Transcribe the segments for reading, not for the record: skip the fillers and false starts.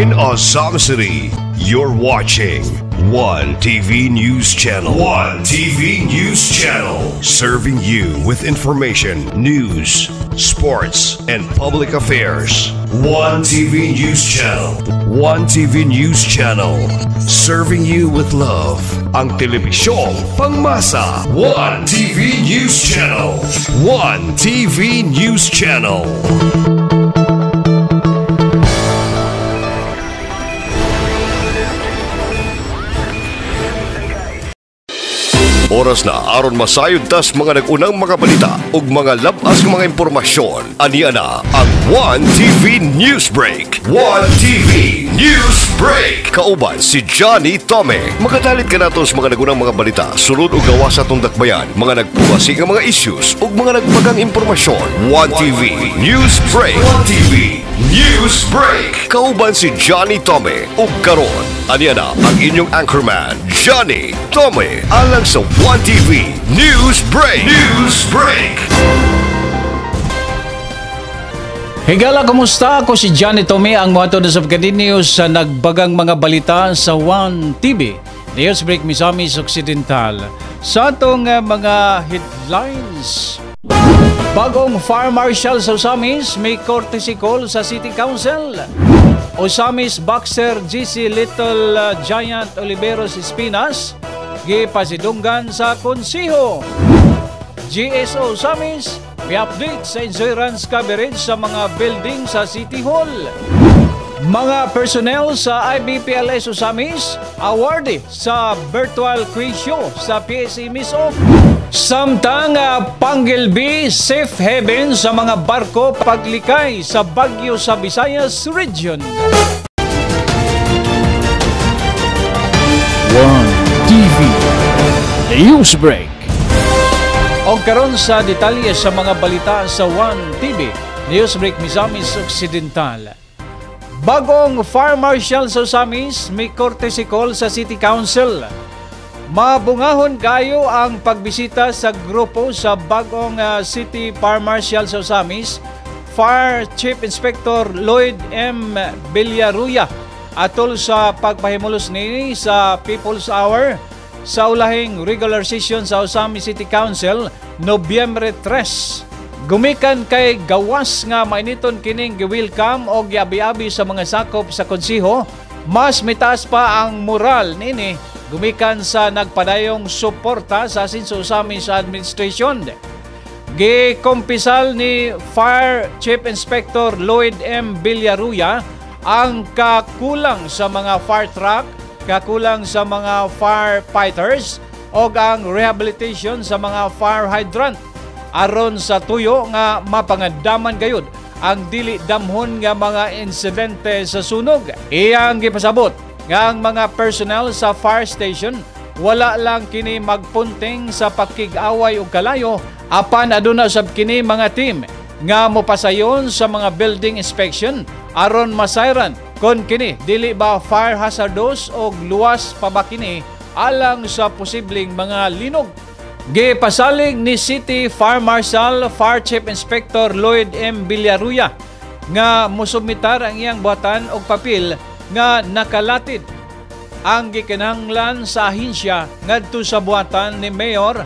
In Azam City, you're watching One TV News Channel. One TV News Channel. Serving you with information, news, sports, and public affairs. One TV News Channel. One TV News Channel. Serving you with love. Ang telebisyong pangmasa. One TV News Channel. One TV News Channel. Oras na aron masayod tas mga nagunang mga balita ug mga labas mga impormasyon. Aniya na ang One TV News Break. One TV News Break. Kauban si Johnny Tome. Magadalit ka nato sa mga nagunang mga balita, sulod ug gawas sa atong dakbayan, mga nagpuwasi nga mga issues ug mga nagbagang impormasyon. One TV News Break. One TV News Break. Kauban si Johnny Tome ug karon aniya na ang inyong anchorman Johnny Tome alang sa One TV News Break. News Break. Higala, kumusta? Ako si Johnny Tome, ang mga todo sa pagkadinius sa nagbagang mga balita sa One TV News Break Misamis Occidental. Sa atong mga headlines, bagong Fire Marshal sa Osamis may courtesy call sa City Council. Osamis boxer GC Little Giant Oliveros Espinas gipasidunggan sa konsiho. GSO Osamis may update sa insurance coverage sa mga building sa City Hall. Mga personnel sa IBPLS Osamis awarded sa virtual quiz show sa PSA Miss-Off. Samtang panggilbi safe haven sa mga barko paglikay sa bagyo sa Visayas Region. One TV News Break. O karon sa detalye sa mga balita sa One TV News Break Misamis Occidental. Bagong Fire Marshal sa Osamis may courtesy call sa City Council. Mabungahon kayo ang pagbisita sa grupo sa bagong City Fire Marshal sa Osamis, Fire Chief Inspector Lloyd M. Villaruya, atol sa pagpahimulos nini sa People's Hour sa ulahing regular session sa Osamis City Council Nobyembre 3. Gumikan kay gawas nga mainiton kining gi-welcome o giabi-abi sa mga sakop sa konsiho, mas mitaas pa ang moral nini gumikan sa nagpadayong suporta sa asin sa Osamis Administration. Gikompisal ni Fire Chief Inspector Lloyd M. Villaruya ang kakulang sa mga fire truck, kakulang sa mga firefighters o ang rehabilitation sa mga fire hydrant aron sa tuyo nga mapangadaman gayud ang dili damhon nga mga insidente sa sunog. Iyang gipasabot nga ang mga personnel sa fire station wala lang kini magpunting sa pakig-away o kalayo, apan aduna sab kini mga team nga mopasayon sa mga building inspection aron masayran kon kini dili ba fire hazardous o luwas pa ba kini alang sa posibleng mga linog. Gipasalig ni City Fire Marshal Fire Chief Inspector Lloyd M. Villaruya nga musumitar ang iyang buhatan og papel nga nakalatid ang gikinahanglan sa ahensya ngadto sa buhatan ni Mayor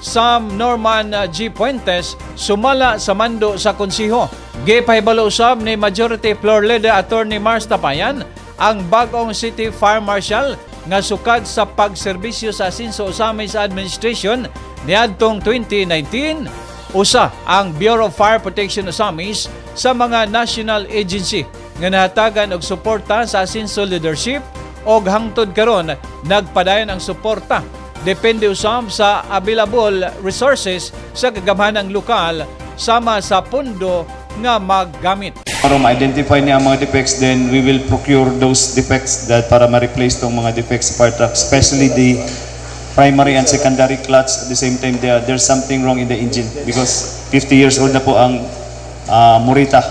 Sam Norman G. Puentes sumala sa mando sa konsiho. Gipahibalo usab ni Majority Floor Leader Attorney Mars Tapayan ang bagong City Fire Marshal nga sukad sa pagserbisyo sa asin sa Osamis Administration niadtong 2019. Usa ang Bureau of Fire Protection Osamis sa mga national agency nga nahatagan og suporta sa asinso leadership og hangtod karon nagpadayon ang suporta depende usab sa available resources sa kagamhanang lokal sama sa pondo nga maggamit. Para ma-identify niya ang mga defects, then we will procure those defects that para ma-replace tong mga defects sa fire truck, especially the primary and secondary clutch. At the same time, there's something wrong in the engine because 50 years old na po ang Morita.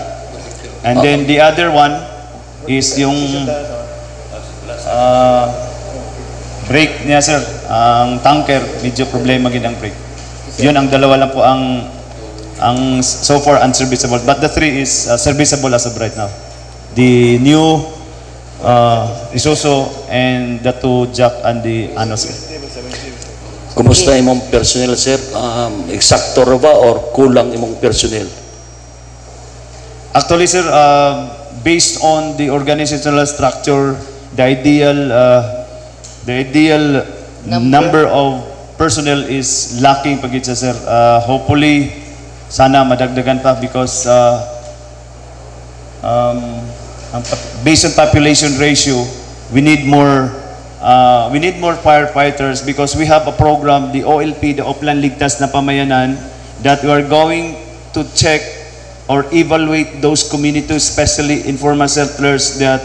And then the other one is yung brake niya, sir. Ang tanker, medyo problema gid ang brake. Yun ang dalawa lang po ang so far unserviceable. But the three is serviceable as of right now. The new is also, and the two Jack and the ano sir. Kumusta imong personnel, sir? Eksakto ra ba or kulang imong personnel? Actually, sir, based on the organizational structure, the ideal number of personnel is lacking pagit siya, sir. Hopefully, sana madagdagan pa because based on population ratio, we need more firefighters because we have a program, the OLP, the Oplan Ligtas na Pamayanan, that we are going to check or evaluate those communities, especially informal settlers, that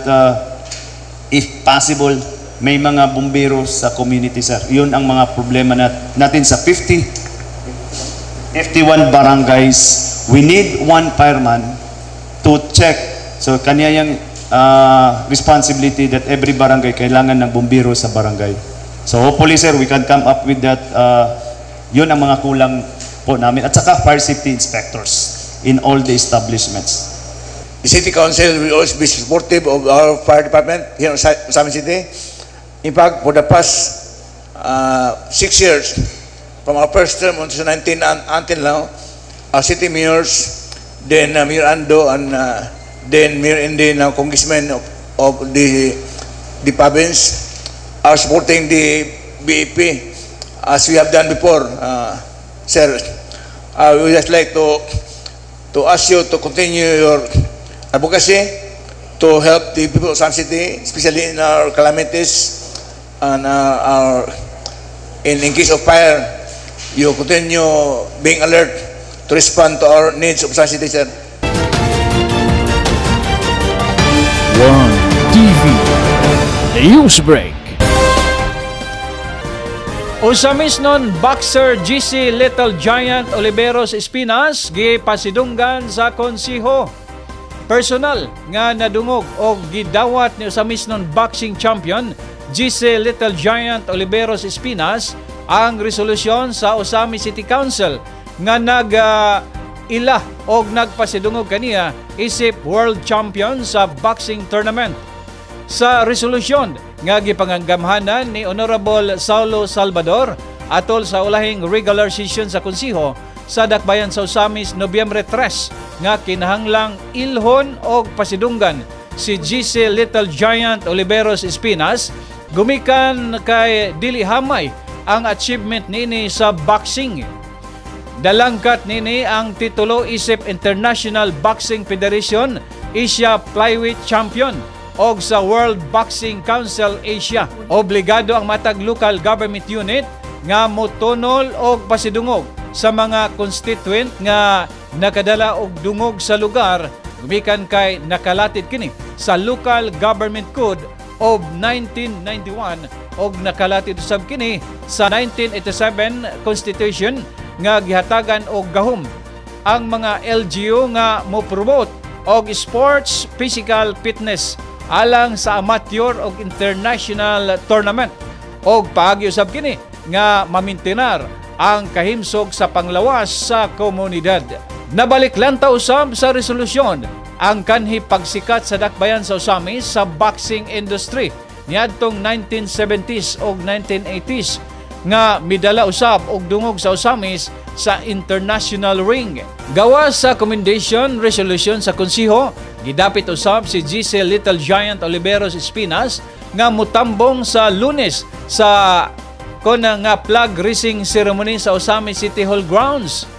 if possible, may mga bumbero sa community, sir. Yun ang mga problema natin sa 51 barangays. We need one fireman to check. So, kanya yung responsibility that every barangay kailangan ng bumbero sa barangay. So, hopefully, sir, we can come up with that. Yun ang mga kulang po namin. At saka, fire safety inspectors in all the establishments. The City Council will always be supportive of our fire department here in Samin City. In fact, for the past 6 years, from our first term on 2019 until now, our city mayors, then Mayor Ando, and then Mayor Indy, now Congressman of the province, are supporting the BEP as we have done before. Sir, I would just like to ask you to continue your advocacy to help the people of Sun City, especially in our calamities and in case of fire. You continue being alert to respond to our needs of Sun City, sir. One TV Newsbreak. Usamis non boxer GC Little Giant Oliveros Espinas gipasidunggan sa konsiho. Personal nga nadungog og gidawat ni usamis non boxing champion GC Little Giant Oliveros Espinas ang resolusyon sa Usami City Council nga ila og nagpasidungog kaniya isip world champion sa boxing tournament. Sa resolusyon nga gipanganggamhanan ni Honorable Saulo Salvador atol sa ulahing regular session sa konsiho sa Dakbayan sa Usamis Nobyembre 3 nga kinahanglang ilhon og pasidunggan si GC Little Giant Oliveros Espinas gumikan kay dili hamay ang achievement nini sa boxing. Dalangkat nini ang titulo isip International Boxing Federation Asia Flyweight Champion o sa World Boxing Council Asia. Obligado ang matag local government unit nga motunol og pasidungog sa mga constituent nga nakadala og dungog sa lugar gumikan kay nakalatid kini sa Local Government Code of 1991 og nakalatid usab kini sa 1987 Constitution nga gihatagan og gahom ang mga LGU nga mo-promote og sports physical fitness alang sa amateur og international tournament og paagi usab kini nga mamintinar ang kahimsog sa panglawas sa komunidad. Nabalik lang ta usab sa resolusyon ang kanhi pagsikat sa dakbayan sa Usamis sa boxing industry niadtong 1970s o 1980s nga midala usab og dungog sa Usamis sa international ring. Gawas sa commendation resolution sa konsiho, gidapit usab si GC Little Giant Oliveros Espinas nga mutambong sa Lunes sa nga flag raising ceremony sa Usamis City Hall grounds.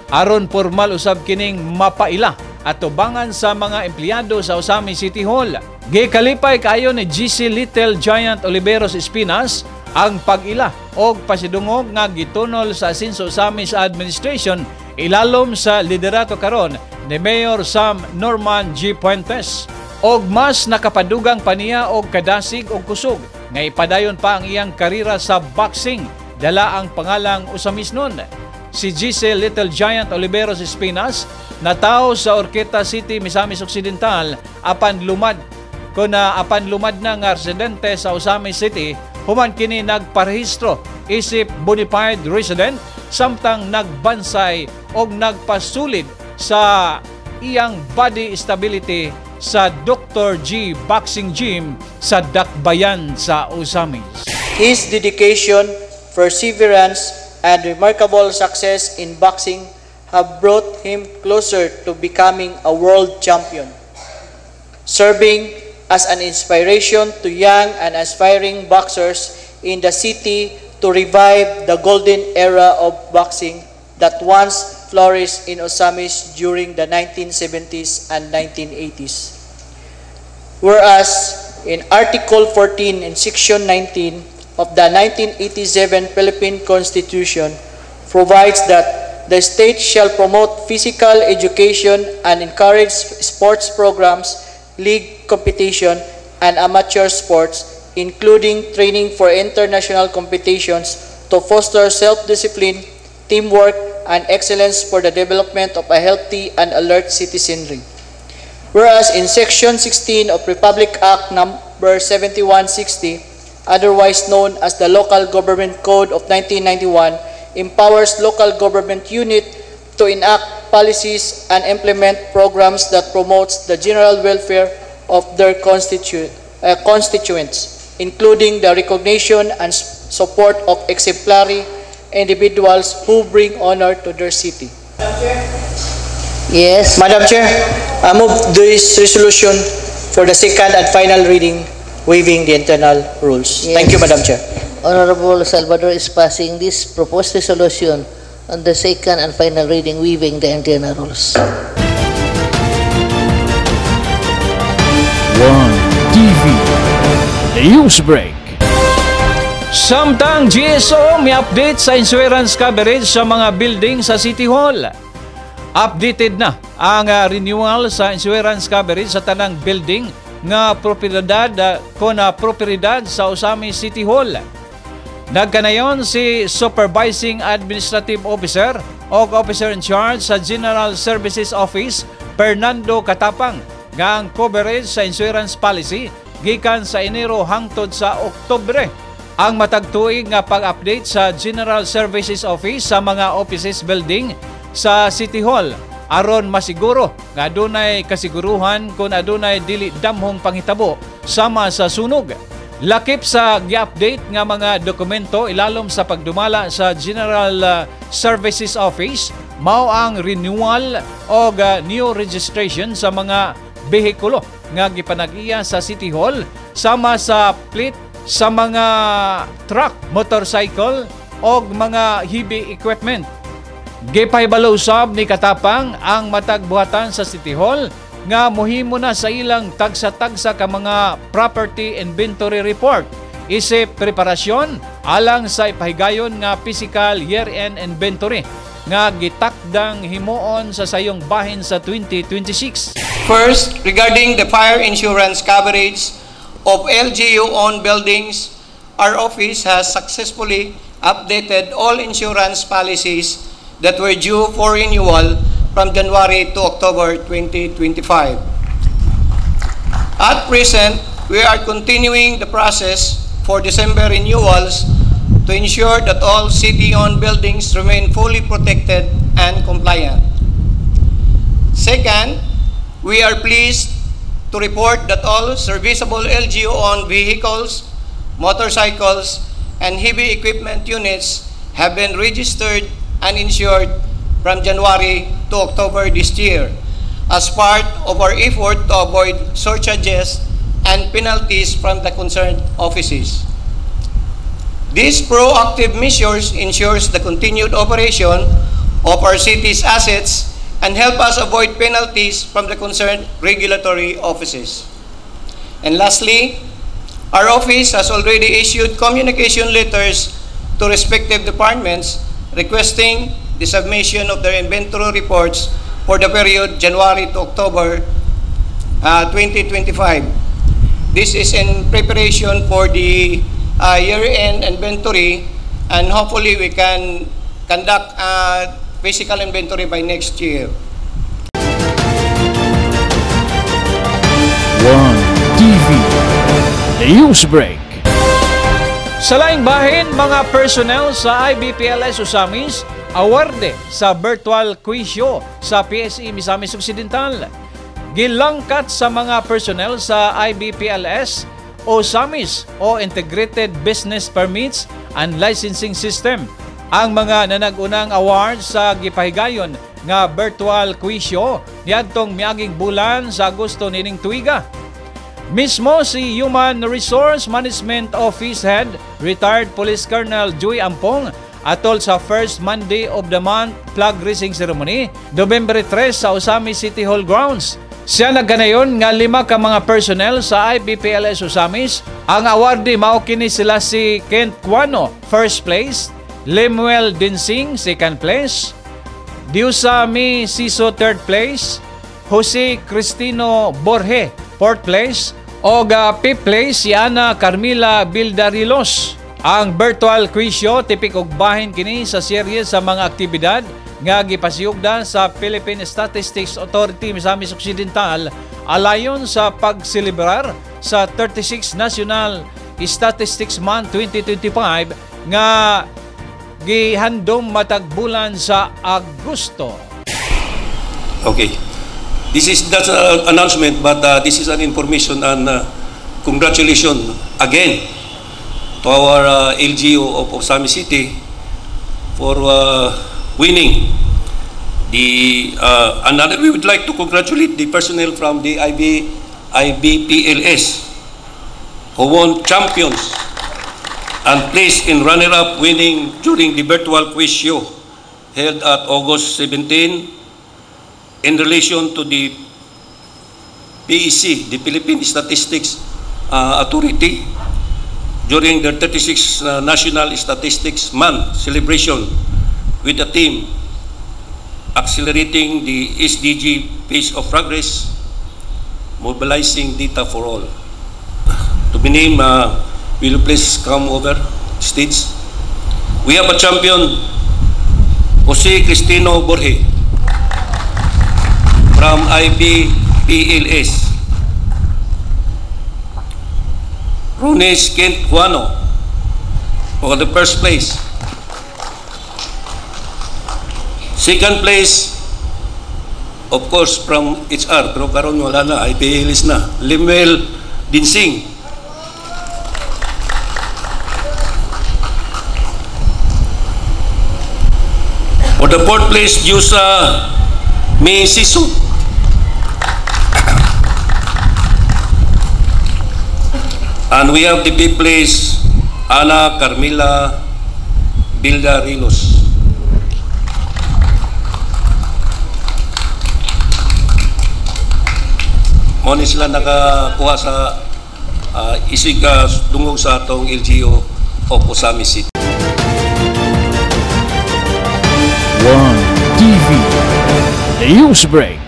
Aron formal usab kining mapaila at tubangan sa mga empleyado sa Usamis City Hall. Gikalipay kaayo ni GC Little Giant Oliveros Espinas ang pag-ila o pasidungog nga gitunol sa Asinso Usamis Administration ilalom sa liderato karon ni Mayor Sam Norman G. Puentes. Og mas nakapadugang paniya og kadasig og kusog nga ipadayon pa ang iyang karira sa boxing dala ang pangalang Usamis nun. Si GC Little Giant Oliveros Espinas natao sa Orqueta City, Misamis Occidental apan lumad na nga residente sa Usamis City human kini nagparehistro isip bonafide resident samtang nagbansay og nagpasulid sa iyang body stability sa Dr. G Boxing Gym sa Dakbayan sa Osamis. His dedication, perseverance, and remarkable success in boxing have brought him closer to becoming a world champion, serving as an inspiration to young and aspiring boxers in the city to revive the golden era of boxing that once flourished in Osamis during the 1970s and 1980s. Whereas, in Article 14 and Section 19 of the 1987 Philippine Constitution provides that the state shall promote physical education and encourage sports programs, league competition, and amateur sports, including training for international competitions to foster self-discipline, teamwork, and excellence for the development of a healthy and alert citizenry. Whereas in Section 16 of Republic Act number 7160, otherwise known as the Local Government Code of 1991, empowers local government unit to enact policies and implement programs that promotes the general welfare of their constituents, including the recognition and support of exemplary individuals who bring honor to their city. Yes. Madam Chair, I move this resolution for the second and final reading, waiving the internal rules. Yes. Thank you, Madam Chair. Honorable Salvador is passing this proposed resolution on the second and final reading, waiving the internal rules. One TV News Break. Samtang GSO may update sa insurance coverage sa mga building sa City Hall. Updated na ang renewal sa insurance coverage sa tanang building nga propiedad sa Osamis City Hall. Nagkanayon si Supervising Administrative Officer o Officer in Charge sa General Services Office, Fernando Katapang, nga ang coverage sa insurance policy gikan sa Enero hangtod sa Oktubre. Ang matagtuig nga pag-update sa General Services Office sa mga offices building sa City Hall aron masiguro nga adunay kasiguruhan kung adunay dili damhong panghitabo sama sa sunog. Lakip sa gi-update nga mga dokumento ilalom sa pagdumala sa General Services Office mao ang renewal o new registration sa mga behikulo nga gipanag-iya sa City Hall sama sa plate sa mga truck, motorcycle o mga heavy equipment. Gipahibalo usab ni Katapang ang matagbuhatan sa City Hall nga mohimo na sa ilang tagsa-tagsa ka mga property inventory report isip preparasyon alang sa ipahigayon nga physical year-end inventory nga gitakdang himuon sa sayong bahin sa 2026. First, regarding the fire insurance coverage of LGU-owned buildings, our office has successfully updated all insurance policies that were due for renewal from January to October 2025. At present, we are continuing the process for December renewals to ensure that all city-owned buildings remain fully protected and compliant. Second, we are pleased to report that all serviceable LGU-owned vehicles, motorcycles, and heavy equipment units have been registered and insured from January to October this year as part of our effort to avoid surcharges and penalties from the concerned offices. These proactive measures ensures the continued operation of our city's assets and help us avoid penalties from the concerned regulatory offices. And lastly, our office has already issued communication letters to respective departments requesting the submission of their inventory reports for the period January to October 2025. This is in preparation for the year-end inventory, and hopefully we can conduct a physical inventory by next year. One TV News Break. Sa laing bahin, mga personnel sa IBPLS Osamis awarde sa virtual quiz show sa PSE Misamis Occidental. gilangkat sa mga personnel sa IBPLS o SAMIS o Integrated Business Permits and Licensing System ang mga nanag-unang awards sa gipahigayon nga virtual quizyo niadtong miaging bulan sa Agosto nining tuiga. Mismo si Human Resource Management Office Head, retired Police Colonel Joy Ampong, atol sa first Monday of the month flag raising ceremony, November 3 sa Osamis City Hall grounds. Siya nagkanayon nga 5 ka mga personnel sa IBPLS Osamis. Ang awardee mao kini sila si Kent Cuano, first place, Lemuel Dinsing, second place, Diusami Siso, third place, Jose Cristino Borje, fourth place, o fifth place si Ana Carmila Bildarilos. Ang virtual quizyo tipik og bahin kini sa serye sa mga aktibidad nga gipasiyugdan sa Philippine Statistics Authority Misamis Occidental alayon sa pagselebrar sa 36 National Statistics Month 2025 nga gihandom matag bulan sa Agosto. Okay. That's an announcement, but this is an information and congratulations again to our LGU of Osamis City for winning the another. We would like to congratulate the personnel from the IBPLS who won champions and placed in runner-up winning during the virtual quiz show held at August 17 in relation to the PEC, the Philippine Statistics Authority, during the 36 National Statistics Month celebration with the theme Accelerating the SDG Pace of Progress, Mobilizing Data for All. To be named, will you please come over stage? We have a champion, Jose Cristino Borje from IBPLS. Runes Kent Cuano for the first place. Second place, of course, from HR, pero karon wala na, IPLS na, Lemuel Dinsing. For the fourth place, Diusa May Siso. And we have the fifth place, Ana Carmila Bildarilos. Muna sila nakakuha sa isig dungog sa atong LGU of Osamis City. One TV News Break.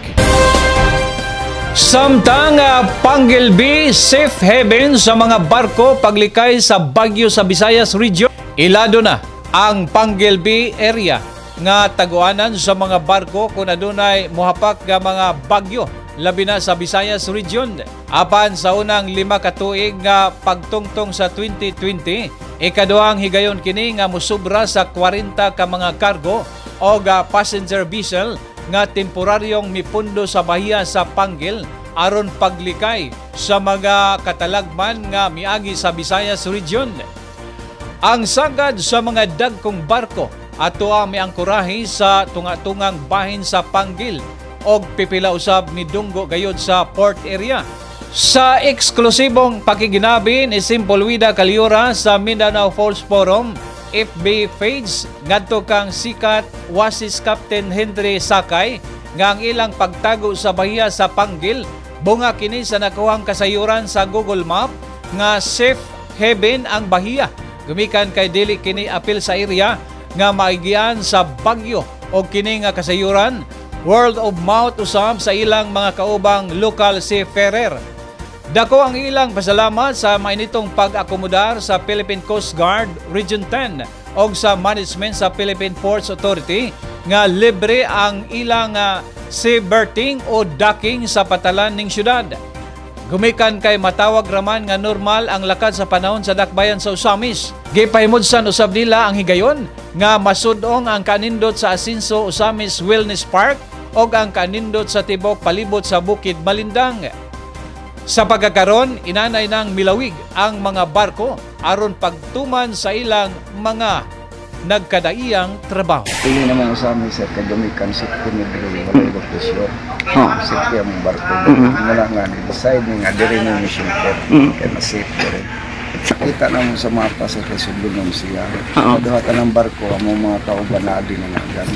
Samtang panggilbi safe haven sa mga barko paglikay sa bagyo sa Visayas Region, ilado na ang panggilbi area nga taguanan sa mga barko kung adunay mohapak nga mga bagyo labi na sa Visayas Region. Apan sa unang 5 ka tuig nga pagtungtong sa 2020, ikaduhang higayon kini nga musubra sa 40 ka mga cargo o passenger vessel nga temporaryong mipundo sa bahiya sa Panggil aron paglikay sa mga katalagman nga miagi sa Visayas Region. Ang sagad sa mga dagkong barko ato ang miangkurahi sa tunga-tungang bahin sa Panggil og pipila usab ni dunggo gayod sa port area. Sa eksklusibong pakiginabi ni Simple Wida Caliura sa Mindanao Falls Forum FB page ngadto kang sikat Wasis Captain Henry Sakay nga ang ilang pagtago sa bahiya sa Panggil bunga kini sa nakuhang kasayuran sa Google Map nga safe haven ang bahiya. Gumikan kay dili kini apil sa area nga maigian sa bagyo o kini nga kasayuran word of mouth usab sa ilang mga kaubang local seafarer. Dako ang ilang pasalamat sa mainitong pag-akomodar sa Philippine Coast Guard Region 10 o sa management sa Philippine Ports Authority nga libre ang ilang seaberthing o docking sa patalan ning syudad. Gumikan kay matawag raman nga normal ang lakad sa panahon sa dakbayan sa Osamis. Gipahimudsan usab nila ang higayon nga masudong ang kanindot sa Asinso Osamis Wellness Park o ang kanindot sa tibok palibot sa Bukid Malindang. Sa pagkakaroon, inanay ng milawig ang mga barko aron pagtuman sa ilang mga nagkadaiyang trabaho. Pili naman sa amin sir, kagamikan safety ni Dili, wala yung pressure. Safety ang barko. Wala nga, beside nga, diri ng mission po. Kaya na-safe ko rin. Kita naman sa mapa sa kasublo ng siya. Maduhatan ng barko, ang mga kauban na adi na nagan.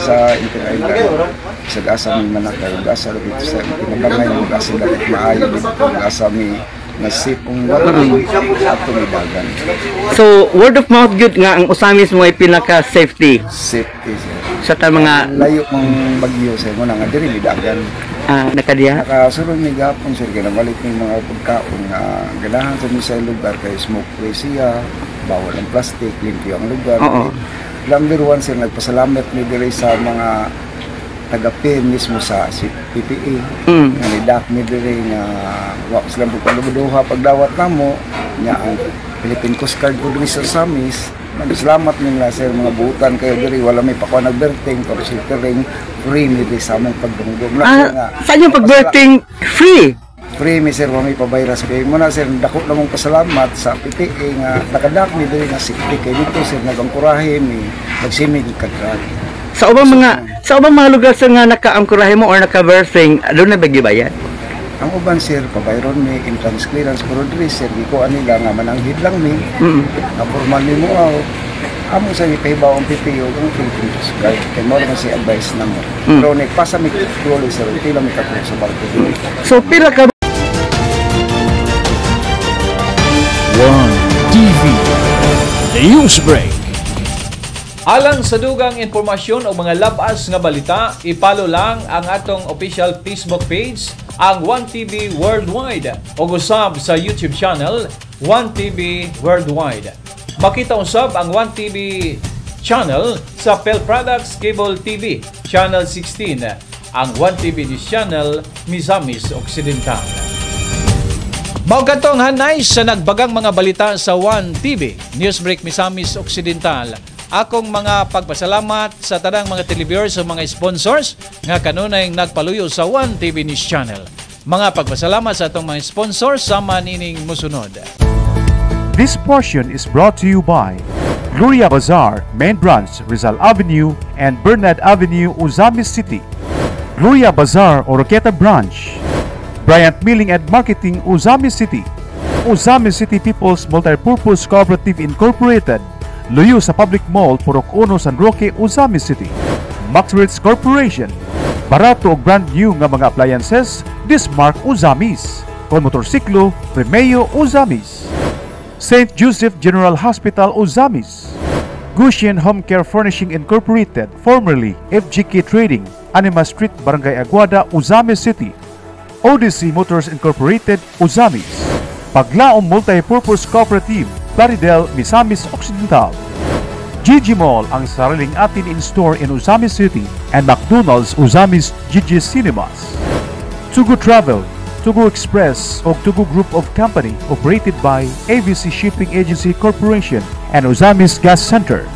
Sa Inter-Island, sa gasa may manakay, gasa dito sa pinabangay ng gasa dapat maayo dito, gasa may nasip ang barko ato may dagan. So, word of mouth good nga ang Usamis mo ay pinaka-safety? Safety sir. Sa mga layo mong bagyo sa mo nga diri may dagan. Nakadiya? Nakasulong may gapon sir, kinabalik ng mga pagkaon na ganahan sa misay lugar kay smoke free siya, bawal ang plastic, limpyo ang lugar. Number one sir, nagpasalamat ni diri sa mga taga-PIN mismo sa PPE. Nga nidak ni diri nga wa sila pagpaluduha pagdawat namo nya ang Philippine Coast Guard ko diri sa Usamis. Nagsalamat nila sir, mga buutan kayo diri, wala may pakuha nagberting, pero sheltering free mi di sa among pagdungdong. Saan yung pagberting free? Free mi sir, may pabayras kayo mo na sir, dako na mong pasalamat sa PPE nga nakadak mi diri nga safety kay dito sir, nagangkurahe mi, nagsimig kadrag. Sa ubang mga lugar sir nga nakaangkurahe mo or naka-berthing, doon na bagibayad? Ang uban sir, pabayron mi entrance clearance pero diri sir, gikuan nila nga mananghid lang mi. Nga formal mi mo amo sa ipahibaw ang PPO ang Philippine Coast Guard. Kaya mo naman si advice na mo. Pero nagpasa mi tuloy sir, hindi lang mi katulog sa barko. So pila ka One TV News Break. Alang sa dugang informasyon o mga labas nga balita, ipalo lang ang atong official Facebook page, ang 1TV Worldwide, o usab sa YouTube channel, 1TV Worldwide. Makita usab ang 1TV channel sa Pel Products Cable TV, Channel 16, ang 1TV News Channel, Misamis Occidental. Maugantong hanay sa nagbagang mga balita sa 1TV Newsbreak Misamis Occidental. Akong mga pagpasalamat sa tanang mga televiewers o mga sponsors nga kanunay nagpaluyo sa 1TV News Channel. Mga pagpasalamat sa atong mga sponsors sama nining musunod. This portion is brought to you by Gloria Bazaar, Main Branch, Rizal Avenue and Bernard Avenue, Usamis City. Gloria Bazaar, Oroqueta Branch. Bryant Milling and Marketing, Usamis City. Usamis City People's Multipurpose Cooperative Incorporated. Luyo sa Public Mall, Purok 1, San Roque, Usamis City. Maxwell's Corporation. Barato o brand new nga mga appliances, Dismark Usamis. Kon motorsiklo, Remeo Usamis. St. Joseph General Hospital, Usamis. Gushian Home Care Furnishing Incorporated, formerly FGK Trading, Anima Street, Barangay Aguada, Usamis City. Odyssey Motors Incorporated, Usamis. Paglaom Multipurpose Cooperative, Plaridel, Misamis Occidental. GG Mall, ang sariling atin in-store in Usamis City, and McDonald's Usamis GG Cinemas. Tugu Travel, Tugu Express, o Tugu Group of Company operated by ABC Shipping Agency Corporation and Usamis Gas Center.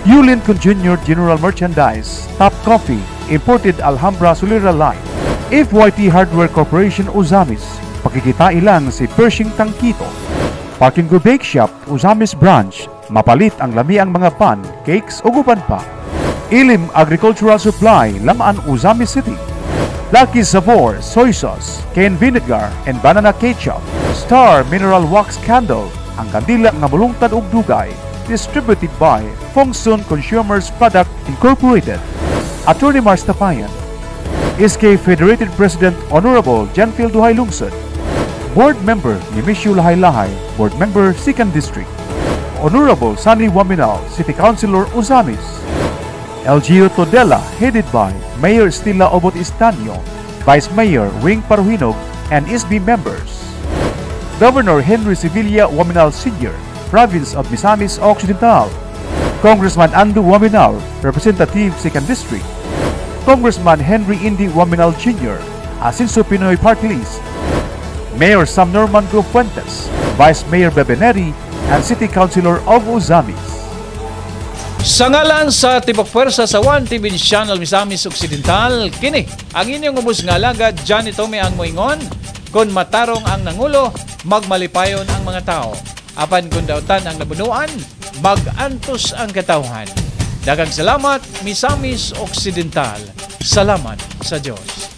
Yulin Jr. General Merchandise, Top Coffee, Imported Alhambra Solera Line. FYT Hardware Corporation Usamis, pakikita ilang si Pershing Tangkito. Parking Go Bake Shop, Usamis Branch, mapalit ang lami ang mga pan, cakes o guban pa. Ilim Agricultural Supply, Lamaan, Usamis City. Lucky Savor, Soy Sauce, Cane Vinegar, and Banana Ketchup. Star Mineral Wax Candle, ang kandila nga mulungtad og dugay. Distributed by Fongsun Consumers Product Incorporated. Attorney Mars Tapayan. SK Federated President Honorable Janfield Duhay Lungsod. Board Member Nimishu Lahay-Lahay, Board Member 2nd District. Honorable Sunny Waminal, City Councilor Usamis. LGU Todela, headed by Mayor Stella Obot Istanyo, Vice Mayor Wing Paruhinog, and SB members. Governor Henry Sevilla Waminal Sr., Province of Misamis Occidental. Congressman Andu Waminal, Representative 2nd District. Congressman Henry Indy Waminal Jr., Asinso Pinoy Party List. Mayor Sam Norman Go Fuentes, Vice Mayor Bebeneri, and City Councilor of Usamis. Sa ngalan sa Tibok Pwersa sa 1TV Channel Misamis Occidental, kini ang inyong ubos nga alagad, Johnny Tome ang moingon, kung matarong ang nangulo, magmalipayon ang mga tao. Apan kung dautan ang nabunuan, mag-antos ang katawhan. Daghang salamat, Misamis Occidental. Salamat sa Diyos.